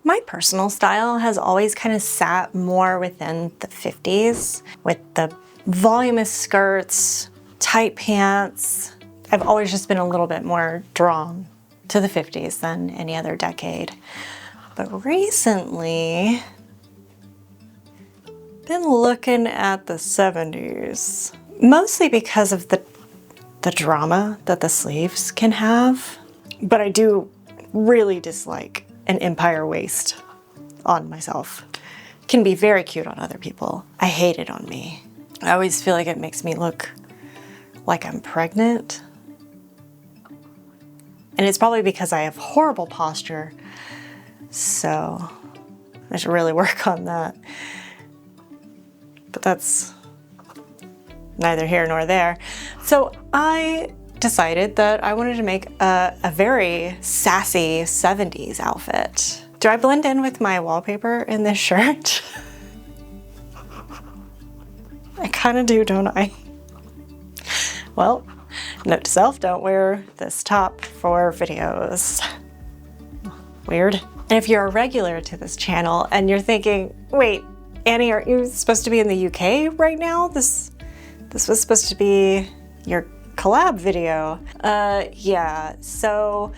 My personal style has always kind of sat more within the 50s with the voluminous skirts, tight pants. I've always just been a little bit more drawn to the 50s than any other decade. But recently, been looking at the 70s, mostly because of the drama that the sleeves can have. But I do really dislike an empire waist on myself. It can be very cute on other people. I hate it on me. I always feel like it makes me look like I'm pregnant. And it's probably because I have horrible posture. So I should really work on that. But that's neither here nor there. So I decided that I wanted to make a very sassy 70s outfit. Do I blend in with my wallpaper in this shirt? I kind of do, don't I? Well, note to self, don't wear this top for videos. Weird. And if you're a regular to this channel and you're thinking, wait, Annie, aren't you supposed to be in the UK right now? This was supposed to be your collab video. Yeah, so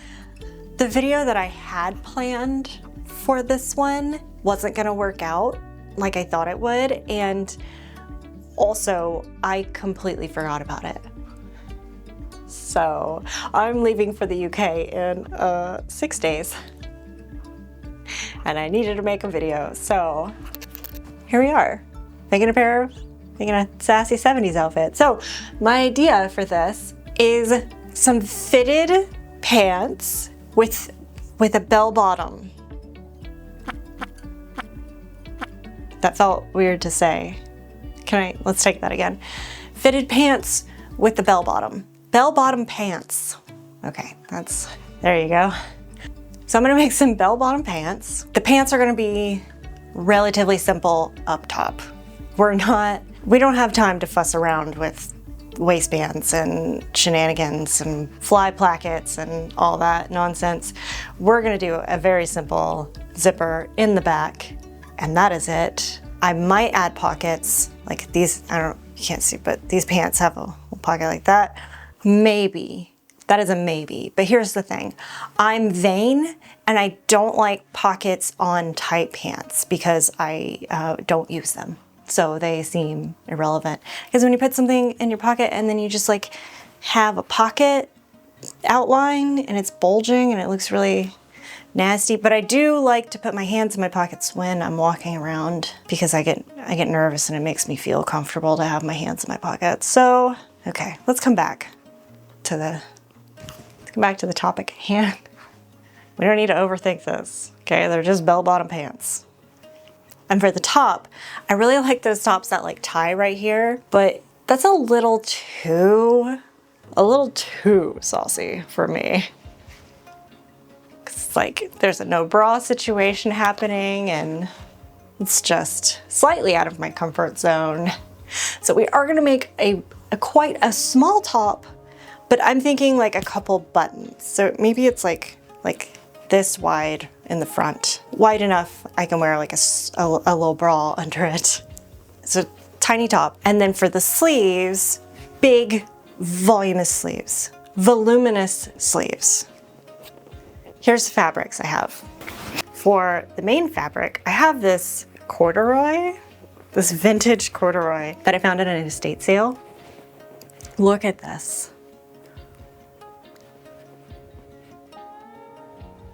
the video that I had planned for this one wasn't gonna work out like I thought it would, and also I completely forgot about it. So I'm leaving for the UK in 6 days, and I needed to make a video, so here we are, making a sassy 70s outfit. So my idea for this is some fitted pants with a bell bottom. That felt weird to say. Let's take that again. Fitted pants with the bell bottom. Bell bottom pants. Okay, there you go. So I'm gonna make some bell bottom pants. The pants are gonna be relatively simple up top. We don't have time to fuss around with waistbands and shenanigans and fly plackets and all that nonsense. We're gonna do a very simple zipper in the back, and that is it. I might add pockets like these. You can't see, but these pants have a little pocket like that. Maybe. That is a maybe. But here's the thing. I'm vain and I don't like pockets on tight pants because I don't use them. So they seem irrelevant. Because when you put something in your pocket and then you just like have a pocket outline and it's bulging and it looks really nasty. But I do like to put my hands in my pockets when I'm walking around because I get nervous and it makes me feel comfortable to have my hands in my pockets. So, okay, let's come back to the topic at hand. We don't need to overthink this, okay? They're just bell-bottom pants. And for the top, I really like those tops that like tie right here, but that's a little too saucy for me. 'Cause it's like there's a no bra situation happening and it's just slightly out of my comfort zone. So we are gonna make quite a small top, but I'm thinking like a couple buttons. So maybe it's like this wide in the front. Wide enough I can wear like a little bra under it. It's a tiny top. And then for the sleeves, big voluminous sleeves. Voluminous sleeves. Here's the fabrics I have. For the main fabric, I have this corduroy, this vintage corduroy that I found at an estate sale. Look at this.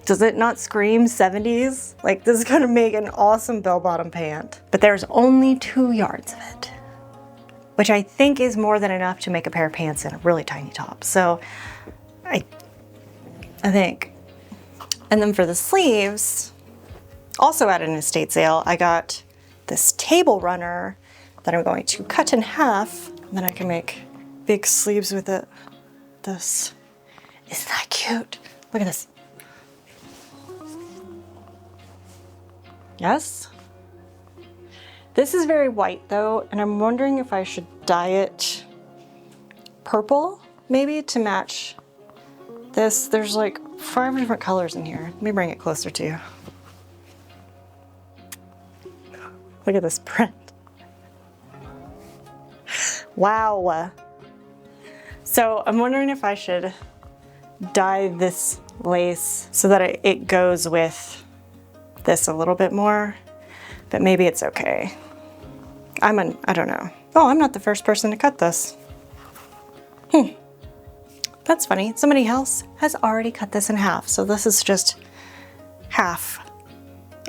Does it not scream 70s? Like, this is gonna make an awesome bell-bottom pant. But there's only 2 yards of it, which I think is more than enough to make a pair of pants in a really tiny top. So I think. And then for the sleeves, also at an estate sale, I got this table runner that I'm going to cut in half, and then I can make big sleeves with it. This. Isn't that cute? Look at this. Yes? This is very white though, and I'm wondering if I should dye it purple, maybe, to match this. There's like 5 different colors in here. Let me bring it closer to you. Look at this print. Wow. So I'm wondering if I should dye this lace so that it goes with this a little bit more, but maybe it's okay. I don't know. Oh, I'm not the first person to cut this. That's funny. Somebody else has already cut this in half, so this is just half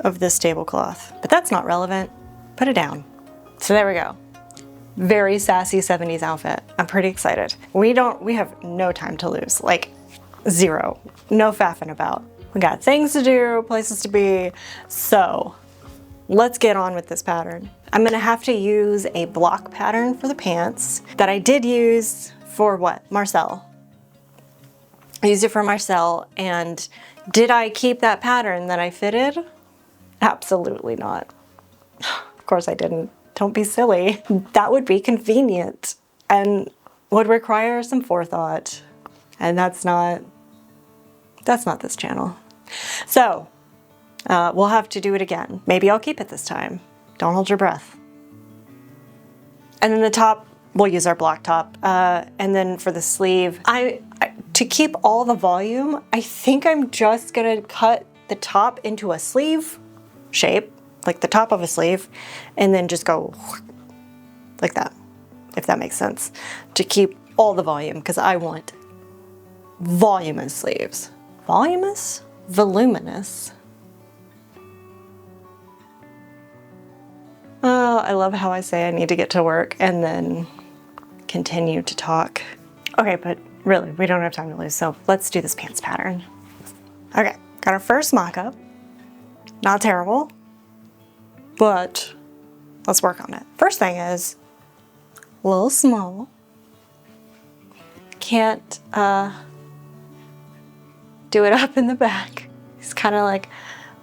of this tablecloth. But that's not relevant. Put it down. So there we go. Very sassy 70s outfit. I'm pretty excited. We have no time to lose. Like, zero. No faffing about. We got things to do, places to be. So let's get on with this pattern. I'm gonna have to use a block pattern for the pants that I did use for what? Marcel. I used it for Marcel, and did I keep that pattern that I fitted? Absolutely not. Of course I didn't. Don't be silly. That would be convenient and would require some forethought. And that's not this channel. So we'll have to do it again. Maybe I'll keep it this time. Don't hold your breath. And then the top, we'll use our block top. And then for the sleeve, to keep all the volume, I think I'm just gonna cut the top into a sleeve shape, like the top of a sleeve, and then just go like that, if that makes sense, to keep all the volume, because I want voluminous sleeves. Voluminous? Voluminous. Oh, I love how I say I need to get to work and then continue to talk. Okay, but really, we don't have time to lose, so let's do this pants pattern. Okay, got our first mock-up. Not terrible, but let's work on it. First thing is a little small. Can't do it up in the back. It's kind of like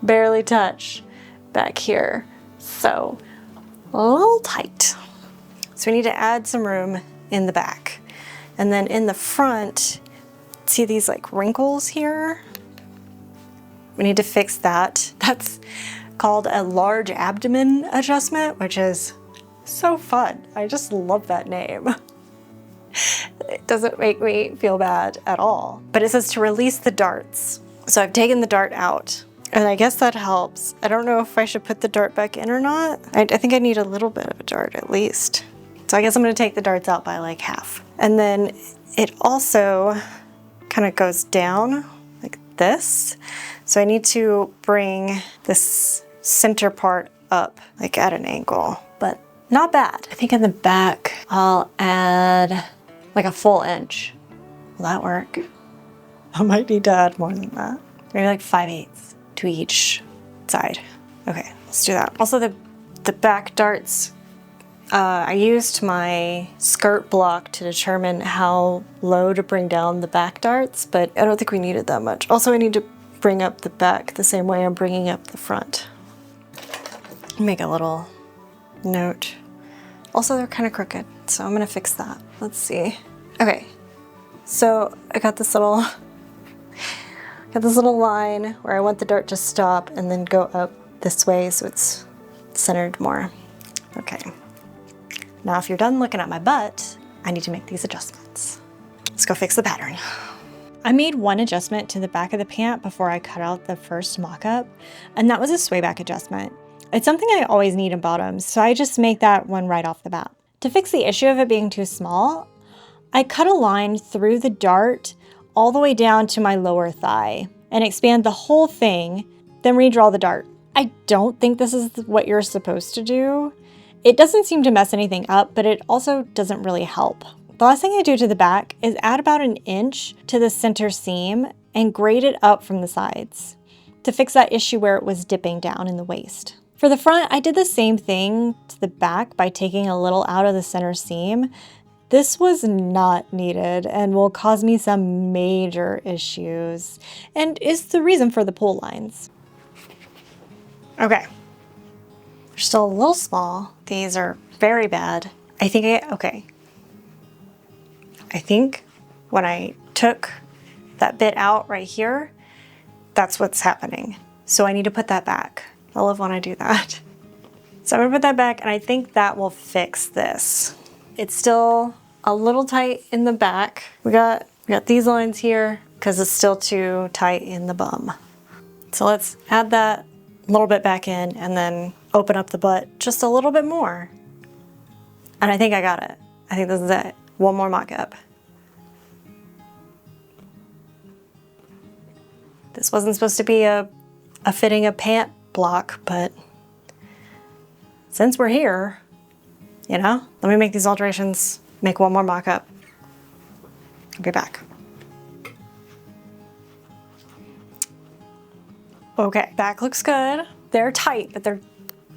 barely touch back here. So a little tight. So we need to add some room in the back. And then in the front, see these like wrinkles here? We need to fix that. That's called a large abdomen adjustment, which is so fun. I just love that name. It doesn't make me feel bad at all. But it says to release the darts. So I've taken the dart out, and I guess that helps. I don't know if I should put the dart back in or not. I think I need a little bit of a dart at least. So I guess I'm gonna take the darts out by like half. And then it also kind of goes down like this. So I need to bring this center part up like at an angle, but not bad. I think in the back, I'll add like a full inch. Will that work? I might need to add more than that. Maybe like 5/8 to each side. Okay, let's do that. Also the back darts, I used my skirt block to determine how low to bring down the back darts, but I don't think we needed that much. Also, I need to bring up the back the same way I'm bringing up the front. Make a little note. Also, they're kind of crooked, so I'm gonna fix that. Let's see. Okay, so I got this little line where I want the dart to stop and then go up this way so it's centered more. Okay. Now, if you're done looking at my butt, I need to make these adjustments. Let's go fix the pattern. I made one adjustment to the back of the pant before I cut out the first mock-up, and that was a sway back adjustment. It's something I always need in bottoms, so I just make that one right off the bat. To fix the issue of it being too small, I cut a line through the dart all the way down to my lower thigh and expand the whole thing, then redraw the dart. I don't think this is what you're supposed to do. It doesn't seem to mess anything up, but it also doesn't really help. The last thing I do to the back is add about an inch to the center seam and grade it up from the sides to fix that issue where it was dipping down in the waist. For the front, I did the same thing to the back by taking a little out of the center seam. This was not needed and will cause me some major issues and is the reason for the pull lines. Okay. They're still a little small. These are very bad. I think when I took that bit out right here, that's what's happening. So I need to put that back. I love when I do that. So I'm gonna put that back, and I think that will fix this. It's still a little tight in the back. We got these lines here because it's still too tight in the bum. So let's add that a little bit back in and then open up the butt just a little bit more. And I think I got it. I think this is it. One more mock-up. This wasn't supposed to be a fitting a pant block, but since we're here, you know, let me make these alterations, make one more mock-up. I'll be back. Okay, back looks good. They're tight, but they're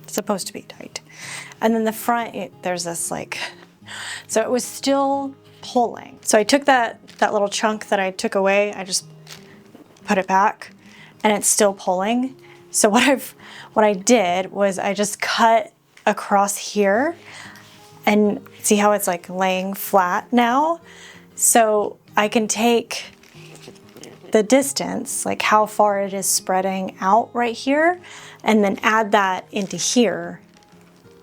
supposed to be tight. And then the front, there's this like, so it was still pulling. So I took that little chunk that I took away, I just put it back, and it's still pulling. So what I did was I just cut across here, and see how it's like laying flat now? So I can take the distance, like how far it is spreading out right here, and then add that into here,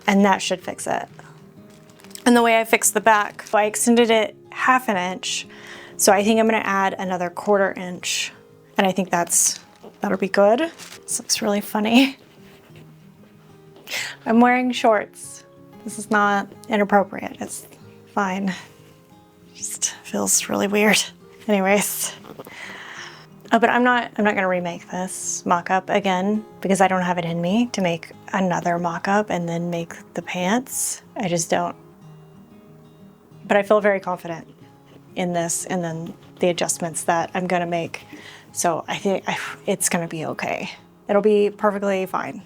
and that should fix it. And the way I fixed the back, I extended it 1/2 inch, so I think I'm gonna add another 1/4 inch, and I think that'll be good. This looks really funny. I'm wearing shorts. This is not inappropriate, it's fine. Just feels really weird. Anyways. Oh, but I'm not gonna remake this mock-up again because I don't have it in me to make another mock-up and then make the pants. I just don't. But I feel very confident in this and then the adjustments that I'm gonna make. So I think it's gonna be okay. It'll be perfectly fine.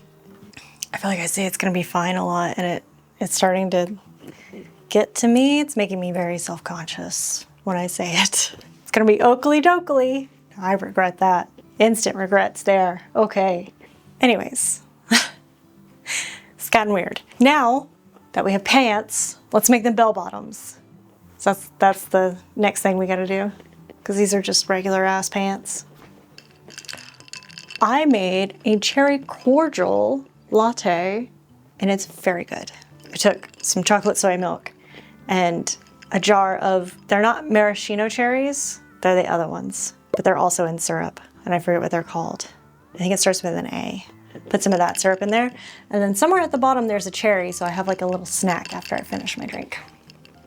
I feel like I say it's gonna be fine a lot, and it's starting to get to me. It's making me very self-conscious when I say it. It's gonna be oakley dokley. I regret that. Instant regrets there. Okay. Anyways, it's gotten weird. Now that we have pants, let's make them bell bottoms. So that's the next thing we gotta do, because these are just regular ass pants. I made a cherry cordial latte, and it's very good. I took some chocolate soy milk and a jar of, they're not maraschino cherries, they're the other ones, but they're also in syrup, and I forget what they're called. I think it starts with an A. Put some of that syrup in there, and then somewhere at the bottom there's a cherry, so I have like a little snack after I finish my drink.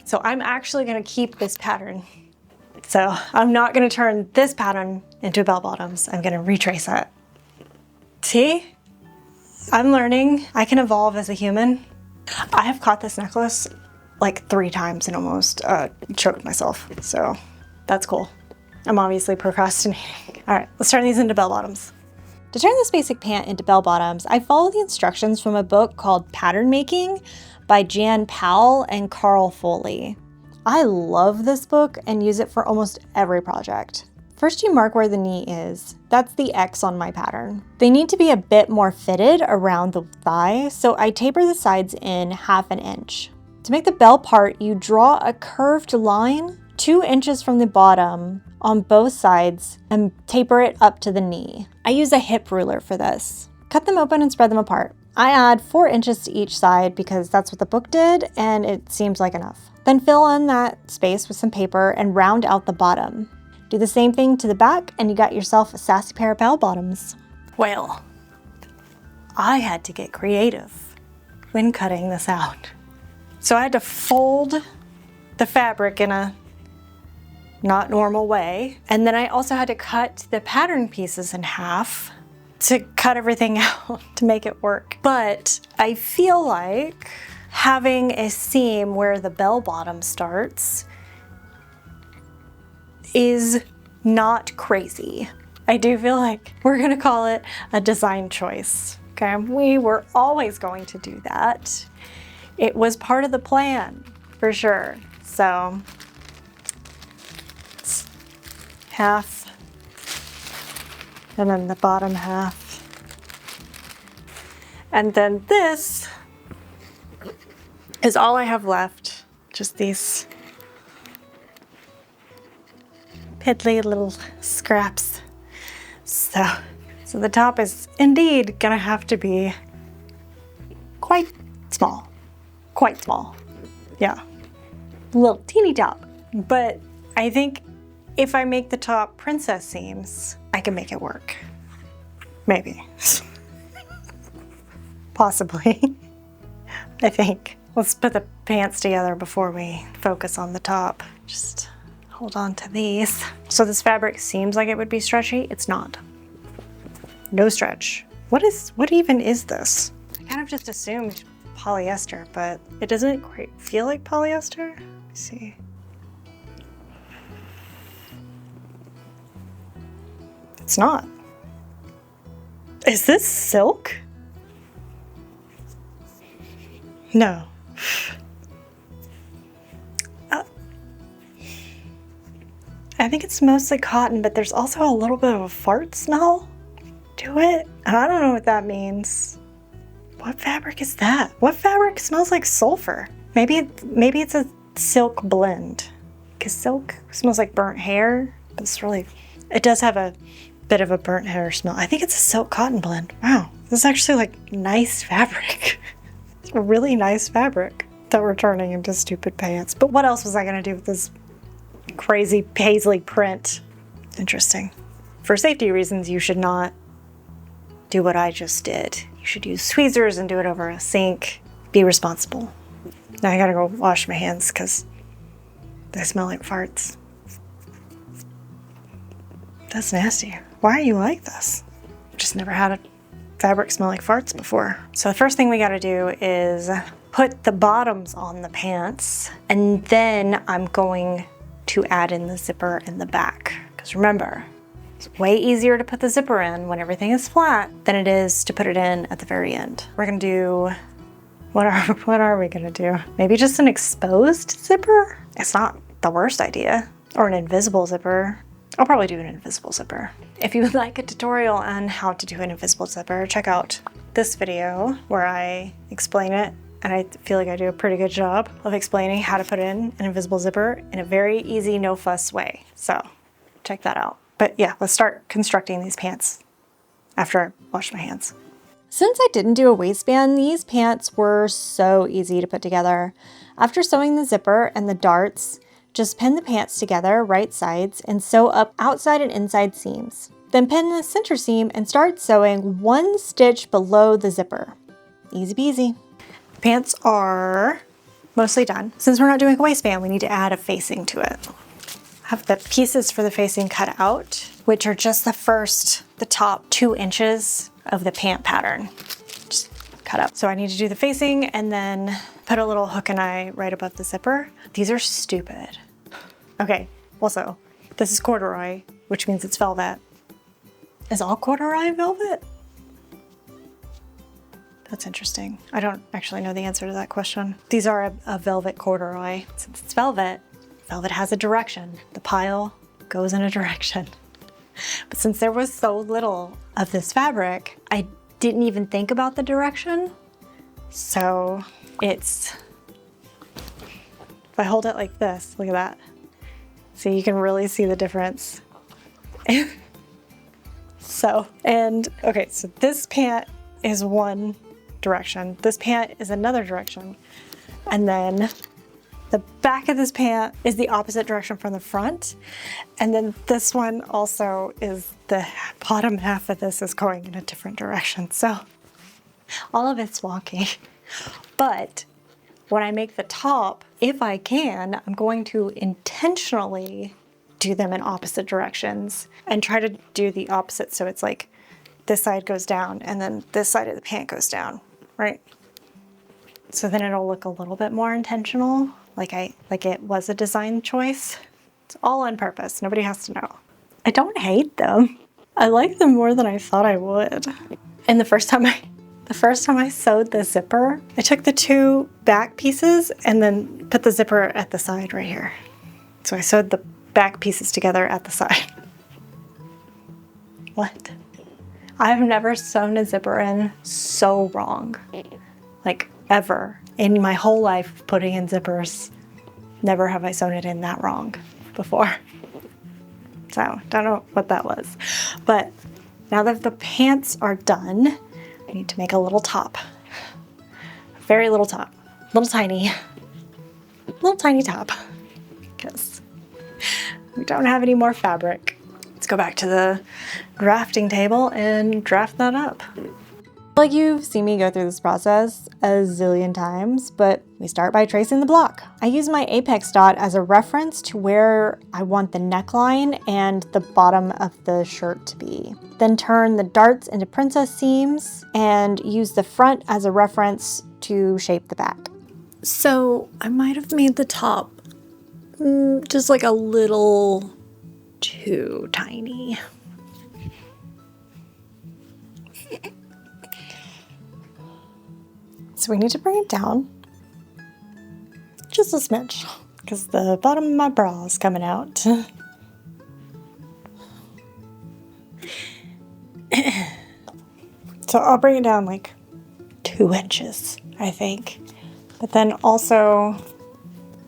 So I'm actually gonna keep this pattern. So I'm not gonna turn this pattern into bell bottoms, I'm gonna retrace it. See? I'm learning. I can evolve as a human. I have caught this necklace like 3 times and almost choked myself, so that's cool. I'm obviously procrastinating. All right, let's turn these into bell bottoms. To turn this basic pant into bell bottoms, I follow the instructions from a book called Pattern Making by Jan Powell and Carl Foley. I love this book and use it for almost every project. First, you mark where the knee is. That's the X on my pattern. They need to be a bit more fitted around the thigh, so I taper the sides in 1/2 inch. To make the bell part, you draw a curved line 2 inches from the bottom on both sides and taper it up to the knee. I use a hip ruler for this. Cut them open and spread them apart. I add 4 inches to each side because that's what the book did and it seems like enough. Then fill in that space with some paper and round out the bottom. Do the same thing to the back and you got yourself a sassy pair of bell bottoms. Well, I had to get creative when cutting this out. So I had to fold the fabric in a not normal way. And then I also had to cut the pattern pieces in half to cut everything out to make it work. But I feel like having a seam where the bell bottom starts is not crazy. I do feel like we're gonna call it a design choice. Okay, we were always going to do that. It was part of the plan, for sure. So, it's half, and then the bottom half. And then this is all I have left, just these piddly little scraps. So the top is indeed gonna have to be quite small. Quite small. Yeah. Little teeny top. But I think if I make the top princess seams, I can make it work. Maybe. Possibly. I think. Let's put the pants together before we focus on the top. Just hold on to these. So this fabric seems like it would be stretchy. It's not. No stretch. What even is this? I kind of just assumed polyester, but it doesn't quite feel like polyester. Let me see. It's not. Is this silk? No. I think it's mostly cotton, but there's also a little bit of a fart smell to it. And I don't know what that means. What fabric is that? What fabric smells like sulfur? Maybe it's a silk blend. Because silk smells like burnt hair, but it does have a bit of a burnt hair smell. I think it's a silk cotton blend. Wow, this is actually like nice fabric. It's a really nice fabric that we're turning into stupid pants. But what else was I gonna do with this crazy paisley print? Interesting. For safety reasons, you should not do what I just did. You should use tweezers and do it over a sink. Be responsible. Now I gotta go wash my hands because they smell like farts. That's nasty. Why are you like this? Just never had a fabric smell like farts before. So the first thing we gotta do is put the bottoms on the pants, and then I'm going to add in the zipper in the back. Because remember, it's way easier to put the zipper in when everything is flat than it is to put it in at the very end. We're gonna do, what are we gonna do? Maybe just an exposed zipper? It's not the worst idea. Or an invisible zipper. I'll probably do an invisible zipper. If you would like a tutorial on how to do an invisible zipper, check out this video where I explain it, and I feel like I do a pretty good job of explaining how to put in an invisible zipper in a very easy, no fuss way. So check that out. But yeah, let's start constructing these pants after I wash my hands. Since I didn't do a waistband, these pants were so easy to put together. After sewing the zipper and the darts, just pin the pants together, right sides, and sew up outside and inside seams. Then pin the center seam and start sewing one stitch below the zipper. Easy peasy. The pants are mostly done. Since we're not doing a waistband, we need to add a facing to it. I have the pieces for the facing cut out, which are just the top 2 inches of the pant pattern. Just cut up. So I need to do the facing and then put a little hook and eye right above the zipper. These are stupid. Okay, also, this is corduroy, which means it's velvet. Is all corduroy velvet? That's interesting. I don't actually know the answer to that question. These are a velvet corduroy. Since it's velvet, velvet has a direction. The pile goes in a direction. But since there was so little of this fabric, I didn't even think about the direction. So it's, if I hold it like this, look at that. So you can really see the difference. So this pant is one direction. This pant is another direction. And then the back of this pant is the opposite direction from the front. And then this one also is, the bottom half of this is going in a different direction. So all of it's wonky. But when I make the top, if I can, I'm going to intentionally do them in opposite directions and try to do the opposite. So it's like this side goes down and then this side of the pant goes down, right? So then it'll look a little bit more intentional, like it was a design choice. It's all on purpose. Nobody has to know. I don't hate them. I like them more than I thought I would. And the first time I sewed the zipper, I took the 2 back pieces and then put the zipper at the side right here. So I sewed the back pieces together at the side. What? I've never sewn a zipper in so wrong. Like ever. In my whole life putting in zippers, never have I sewn it in that wrong before. So don't know what that was. But now that the pants are done, I need to make a little top. very little top, little tiny top, because we don't have any more fabric. Let's go back to the drafting table and draft that up. Like, you've seen me go through this process a zillion times, but we start by tracing the block. I use my apex dot as a reference to where I want the neckline and the bottom of the shirt to be. Then turn the darts into princess seams and use the front as a reference to shape the back. So I might have made the top just like a little too tiny. So we need to bring it down just a smidge because the bottom of my bra is coming out. So I'll bring it down like 2 inches, I think. But then also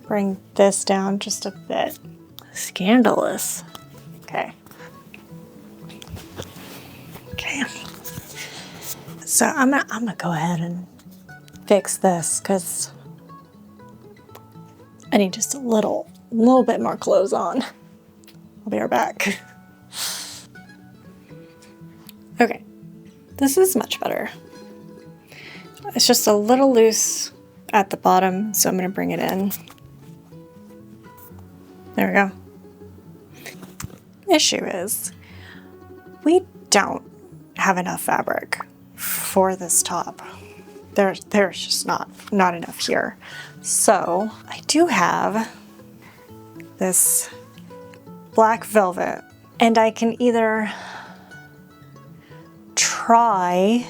bring this down just a bit. Scandalous. Okay. Okay. So I'm gonna go ahead and fix this because I need just a little bit more clothes on. I'll be right back. Okay, this is much better. It's just a little loose at the bottom, so I'm gonna bring it in. There we go. Issue is, we don't have enough fabric for this top. There's just not enough here. So I do have this black velvet, and I can either try,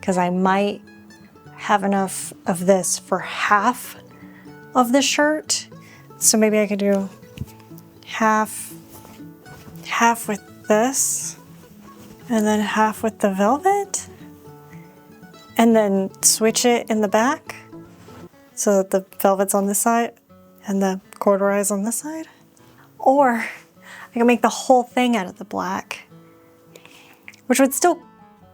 because I might have enough of this for half of the shirt. So maybe I could do half with this and then half with the velvet, and then switch it in the back so that the velvet's on this side and the corduroy is on this side. Or I can make the whole thing out of the black, which would still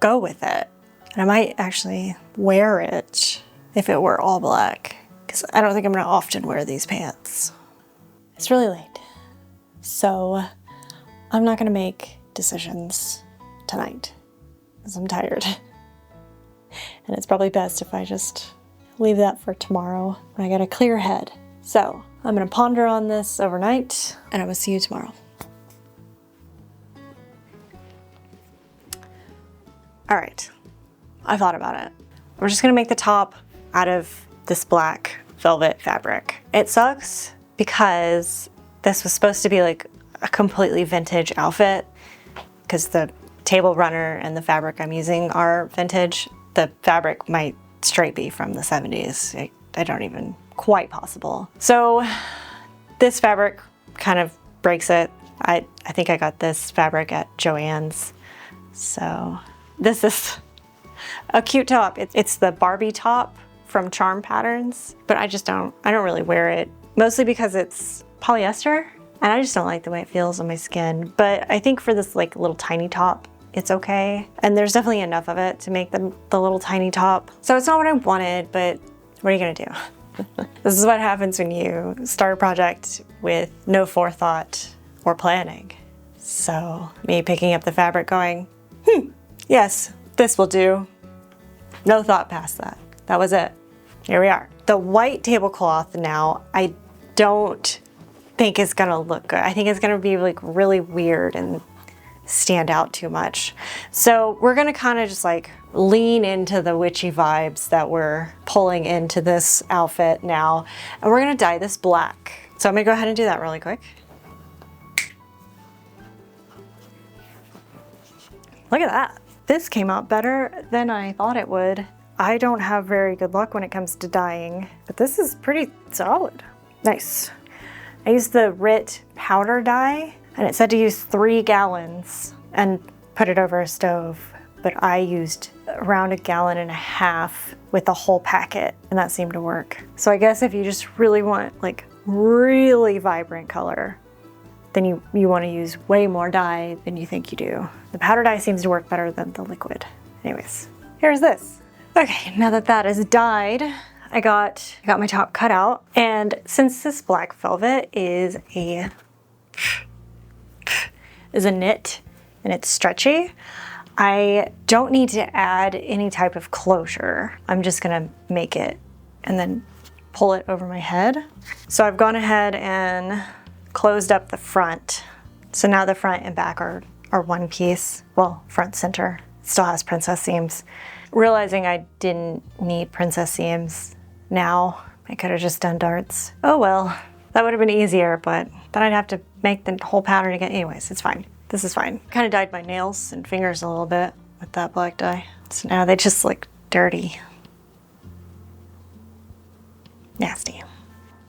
go with it. And I might actually wear it if it were all black, because I don't think I'm gonna often wear these pants. It's really late, so I'm not gonna make decisions tonight because I'm tired. And it's probably best if I just leave that for tomorrow when I get a clear head. So I'm gonna ponder on this overnight, and I'm gonna see you tomorrow. All right, I thought about it. We're just gonna make the top out of this black velvet fabric. It sucks because this was supposed to be like a completely vintage outfit, because the table runner and the fabric I'm using are vintage. The fabric might straight be from the 70s. I don't even quite possible. So this fabric kind of breaks it. I think I got this fabric at Joann's. So this is a cute top. It's the Barbie top from Charm Patterns, but I don't really wear it, mostly because it's polyester and I just don't like the way it feels on my skin. But I think for this like little tiny top, it's okay. And there's definitely enough of it to make the little tiny top. So it's not what I wanted, but what are you gonna do? This is what happens when you start a project with no forethought or planning. So me picking up the fabric going, yes, this will do. No thought past that. That was it. Here we are. The white tablecloth now, I don't think is gonna look good. I think it's gonna be like really weird and stand out too much. So we're gonna kind of just like lean into the witchy vibes that we're pulling into this outfit now. And we're gonna dye this black. So I'm gonna go ahead and do that really quick. Look at that. This came out better than I thought it would. I don't have very good luck when it comes to dyeing, but this is pretty solid. Nice. I used the RIT powder dye, and it said to use 3 gallons and put it over a stove, but I used around 1.5 gallons with the whole packet, and that seemed to work. So I guess if you just really want like really vibrant color, then you want to use way more dye than you think you do. The powder dye seems to work better than the liquid. Anyways, here's this. Okay, now that that is dyed, I got my top cut out, and since this black velvet is a knit and it's stretchy, I don't need to add any type of closure. I'm just gonna make it and then pull it over my head. So I've gone ahead and closed up the front. So now the front and back are one piece. Well, front center. It still has princess seams. Realizing I didn't need princess seams now, I could have just done darts. Oh well, that would have been easier, but then I'd have to make the whole pattern again. Anyways, it's fine. This is fine. Kind of dyed my nails and fingers a little bit with that black dye. So now they just look dirty. Nasty.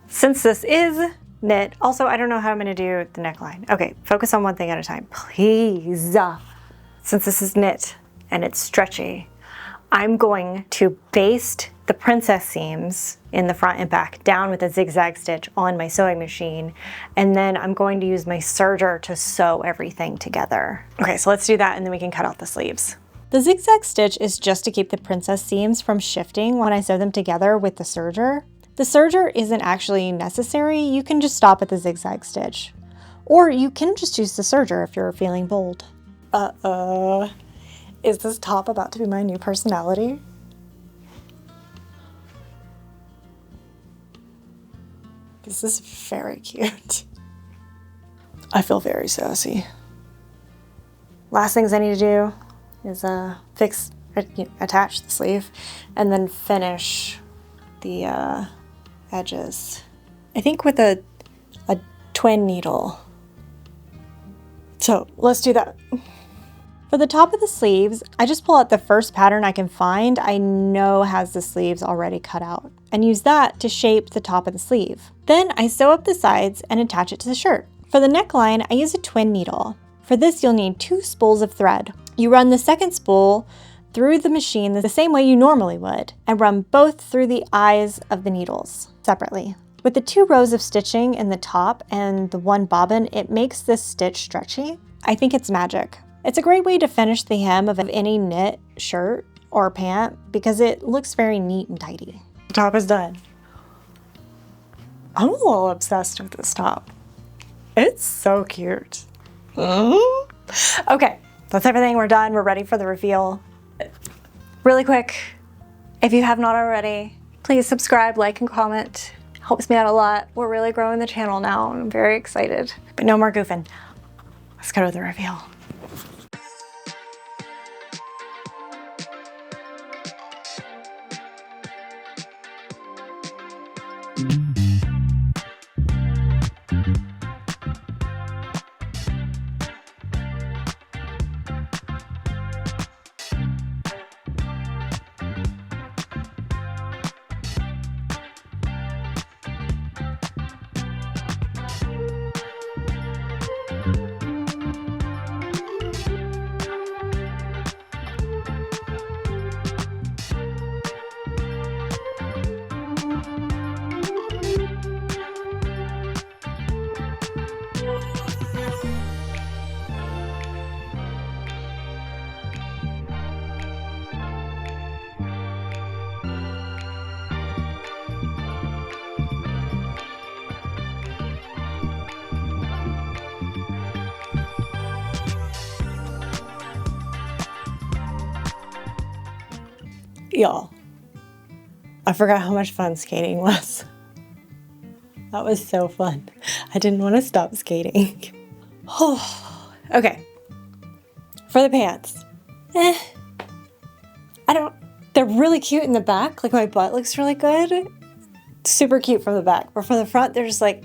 Since this is knit, also I don't know how I'm gonna do the neckline. Okay, focus on one thing at a time, please. Since this is knit and it's stretchy, I'm going to baste the princess seams in the front and back down with a zigzag stitch on my sewing machine, and then I'm going to use my serger to sew everything together. Okay, so let's do that and then we can cut out the sleeves. The zigzag stitch is just to keep the princess seams from shifting when I sew them together with the serger. The serger isn't actually necessary. You can just stop at the zigzag stitch. Or you can just use the serger if you're feeling bold. Is this top about to be my new personality? This is very cute. I feel very sassy. Last things I need to do is attach the sleeve and then finish the edges. I think with a twin needle. So let's do that. For the top of the sleeves, I just pull out the first pattern I can find I know has the sleeves already cut out and use that to shape the top of the sleeve. Then I sew up the sides and attach it to the shirt. For the neckline, I use a twin needle. For this, you'll need 2 spools of thread. You run the second spool through the machine the same way you normally would, and run both through the eyes of the needles separately. With the 2 rows of stitching in the top and the 1 bobbin, it makes this stitch stretchy. I think it's magic. It's a great way to finish the hem of any knit shirt or pant because it looks very neat and tidy. The top is done. I'm a little obsessed with this top. It's so cute. Okay, that's everything. We're done. We're ready for the reveal. Really quick, if you have not already, please subscribe, like, and comment. Helps me out a lot. We're really growing the channel now. I'm very excited. But no more goofing. Let's go to the reveal. Y'all, I forgot how much fun skating was. That was so fun. I didn't want to stop skating. Okay, for the pants. They're really cute in the back. Like my butt looks really good. Super cute from the back. But from the front, they're just like,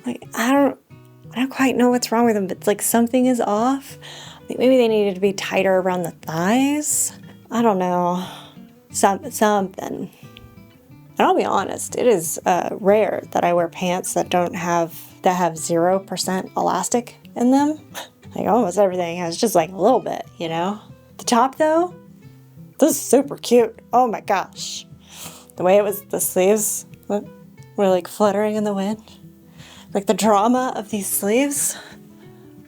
like I don't quite know what's wrong with them, but it's like something is off. I think maybe they needed to be tighter around the thighs. I don't know, something. And I'll be honest, it is rare that I wear pants that have 0% elastic in them. Like almost everything has just like a little bit, you know? The top though, this is super cute. Oh my gosh. The way the sleeves were like fluttering in the wind. Like the drama of these sleeves.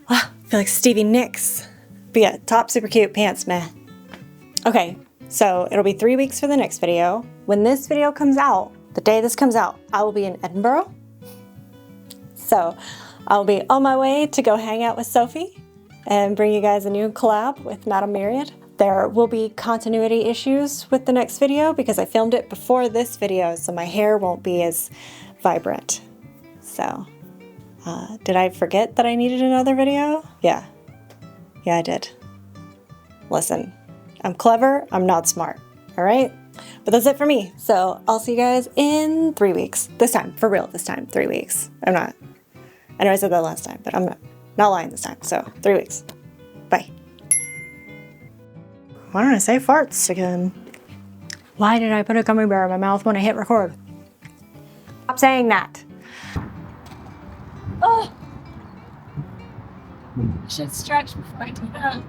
I feel like Stevie Nicks. But yeah, top super cute, pants meh. Okay, so it'll be 3 weeks for the next video. When this video comes out, the day this comes out, I will be in Edinburgh. So I'll be on my way to go hang out with Sophie and bring you guys a new collab with Madame Myriad. There will be continuity issues with the next video because I filmed it before this video, so my hair won't be as vibrant. So, did I forget that I needed another video? Yeah, I did. Listen, I'm clever, I'm not smart, all right? But that's it for me. So I'll see you guys in 3 weeks. This time, for real, this time, 3 weeks. I know I said that last time, but I'm not lying this time. So 3 weeks. Bye. Why don't I say farts again? Why did I put a gummy bear in my mouth when I hit record? Stop saying that. Oh! I should stretch before I do that.